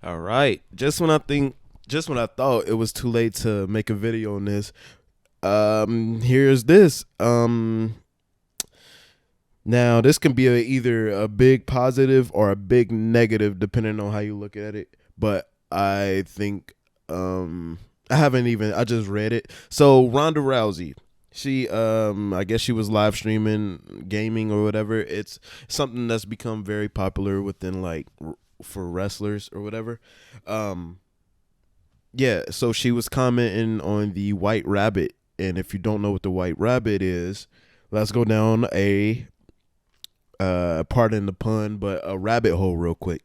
All right. Just when I thought it was too late to make a video on this, here's this. Now this can be either a big positive or a big negative, depending on how you look at it. But I think, I haven't even. I just read it. So Ronda Rousey, I guess she was live streaming gaming or whatever. It's something that's become very popular within like for wrestlers or whatever. Um, yeah, so she was commenting on the White Rabbit, and if you don't know what the White Rabbit is, let's go down a pardon the pun, but a rabbit hole real quick.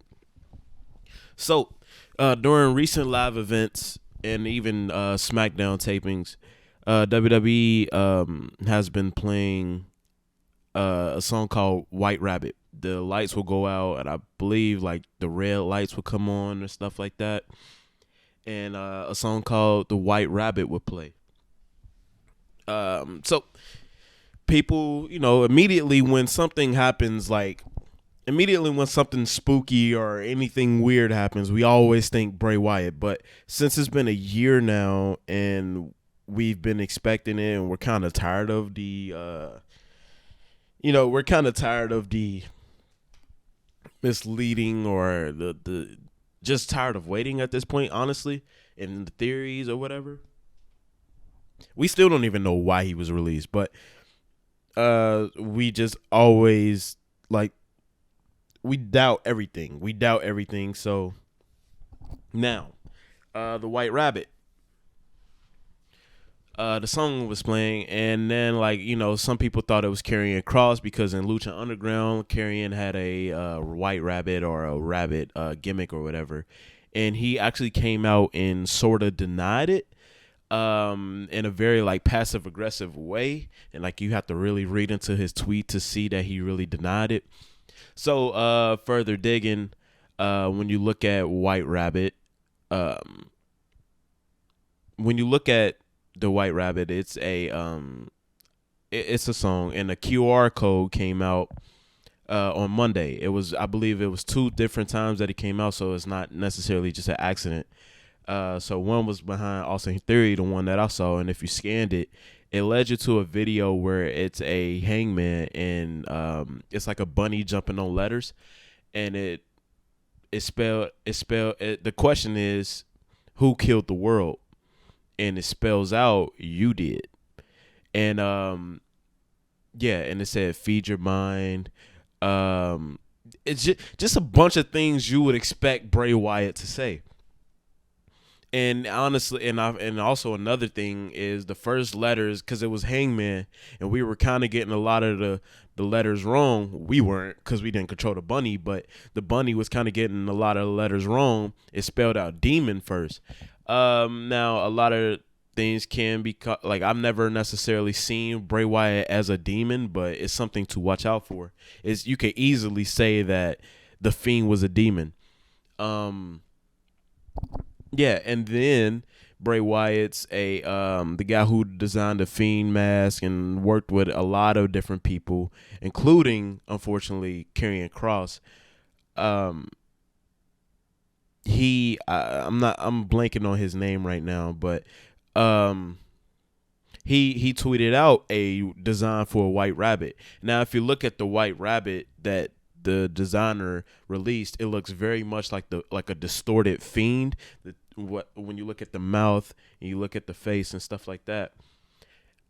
So, during recent live events and even SmackDown tapings, WWE has been playing a song called White Rabbit. The lights will go out, and I believe like the red lights will come on and stuff like that. And a song called The White Rabbit would play. So people, immediately when something happens, like immediately when something spooky or anything weird happens, we always think Bray Wyatt. But since it's been a year now and we've been expecting it, and we're kind of tired of we're kind of tired of the misleading or the just tired of waiting at this point, honestly, in the theories or whatever. We still don't even know why he was released, but we just always like we doubt everything. We doubt everything. So now, the White Rabbit. The song was playing, and then some people thought it was Karrion Kross because in Lucha Underground, Karrion had a white rabbit or a rabbit gimmick or whatever, and he actually came out and sort of denied it in a very like passive aggressive way, and like you have to really read into his tweet to see that he really denied it. So further digging, when you look at White Rabbit, when you look at the White Rabbit, it's a song, and a QR code came out on Monday. I believe it was two different times that it came out, so it's not necessarily just an accident. So one was behind Austin Theory, the one that I saw, and if you scanned it, it led you to a video where it's a hangman, and it's like a bunny jumping on letters, and the question is, who killed the world? And it spells out, you did. And yeah, and it said feed your mind. It's just a bunch of things you would expect Bray Wyatt to say. And honestly, and also another thing is the first letters, because it was Hangman, and we were kind of getting a lot of the letters wrong. We weren't, because we didn't control the bunny, but the bunny was kind of getting a lot of the letters wrong. It spelled out demon first. Now a lot of things can be like, I've never necessarily seen Bray Wyatt as a demon, but it's something to watch out for. Is you could easily say that the Fiend was a demon. Yeah, and then Bray Wyatt's the guy who designed the Fiend mask and worked with a lot of different people, including unfortunately Karrion Kross. I'm blanking on his name right now, but he tweeted out a design for a White Rabbit. Now, if you look at the White Rabbit that the designer released, it looks very much like a distorted Fiend. When you look at the mouth and you look at the face and stuff like that,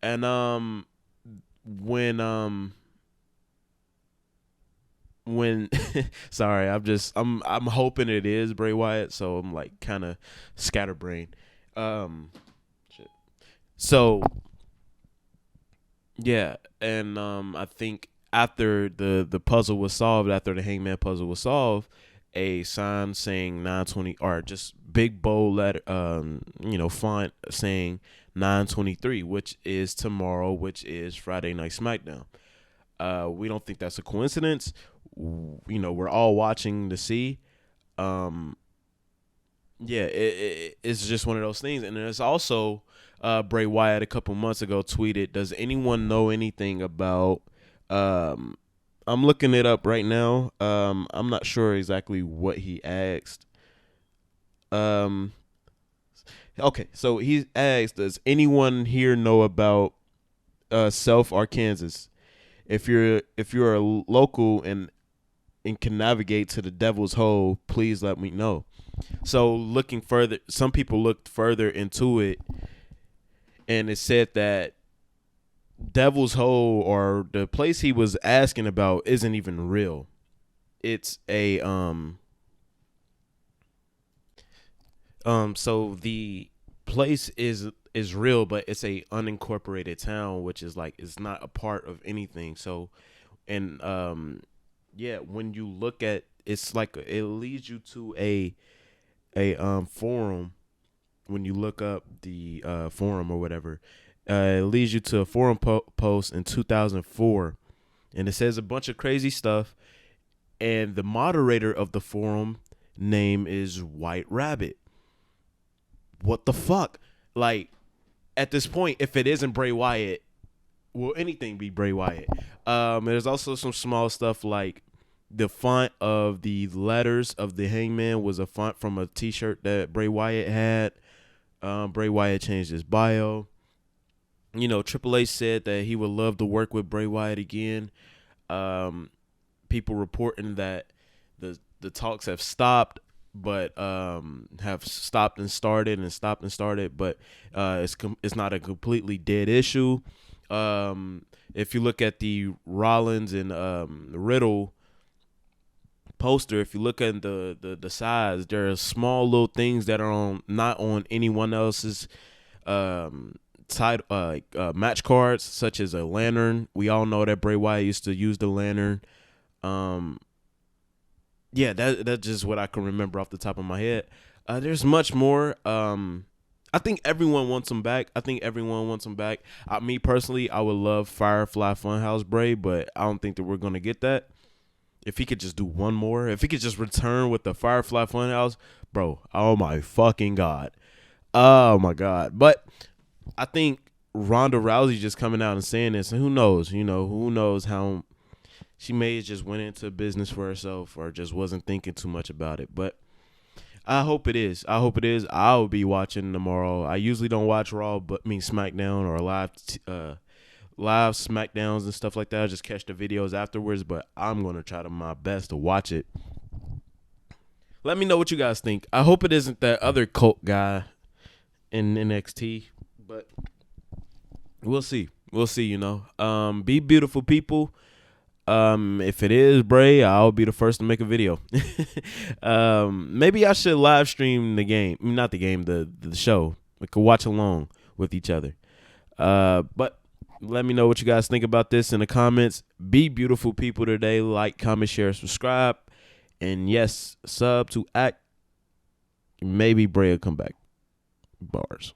and when sorry, I'm hoping it is Bray Wyatt, so I'm like kind of scatterbrained. Shit. So yeah, and I think after the puzzle was solved, after the Hangman puzzle was solved, a sign saying 920, or just big bold letter, font saying 923, which is tomorrow, which is Friday Night SmackDown. We don't think that's a coincidence. We're all watching to see. Yeah, it's just one of those things. And there's also Bray Wyatt a couple months ago tweeted, does anyone know anything about I'm looking it up right now. I'm not sure exactly what he asked. Um. Okay, so he asked, "Does anyone here know about Self Arkansas? If you're a local and can navigate to the Devil's Hole, please let me know." So looking further, some people looked further into it, and it said that Devil's Hole, or the place he was asking about, isn't even real. It's a so the place is real, but it's a unincorporated town, which is like it's not a part of anything. So, and yeah, when you look at, it's like it leads you to a forum. When you look up the forum or whatever, it leads you to a forum post in 2004, and it says a bunch of crazy stuff. And the moderator of the forum name is White Rabbit. What the fuck? Like, at this point, if it isn't Bray Wyatt, will anything be Bray Wyatt? There's also some small stuff like the font of the letters of the Hangman was a font from a T-shirt that Bray Wyatt had. Bray Wyatt changed his bio. Triple H said that he would love to work with Bray Wyatt again. People reporting that the talks have stopped, but have stopped and started and stopped and started, but it's not a completely dead issue. If you look at the Rollins and Riddle poster, if you look at the size, there are small little things that are not on anyone else's match cards, such as a lantern. We all know that Bray Wyatt used to use the lantern. Yeah, that's just what I can remember off the top of my head. There's much more. I think everyone wants him back. Me personally, I would love Firefly Funhouse Bray, but I don't think that we're gonna get that. If he could just do one more, if he could just return with the Firefly Funhouse, bro. Oh my fucking god. Oh my god. But I think Ronda Rousey just coming out and saying this, and who knows? Who knows how she may have just went into business for herself or just wasn't thinking too much about it. But I hope it is. I'll be watching tomorrow. I usually don't watch Raw, but SmackDown or live SmackDowns and stuff like that. I just catch the videos afterwards, but I'm gonna try my best to watch it. Let me know what you guys think. I hope it isn't that other cult guy in NXT, but we'll see. Be beautiful, people. If it is Bray, I'll be the first to make a video. Maybe I should live stream the game. Not the game, the show. We could watch along with each other. But let me know what you guys think about this in the comments. Be beautiful people today. Like, comment, share, subscribe. And yes, sub to Act. Maybe Bray will come back. Bars.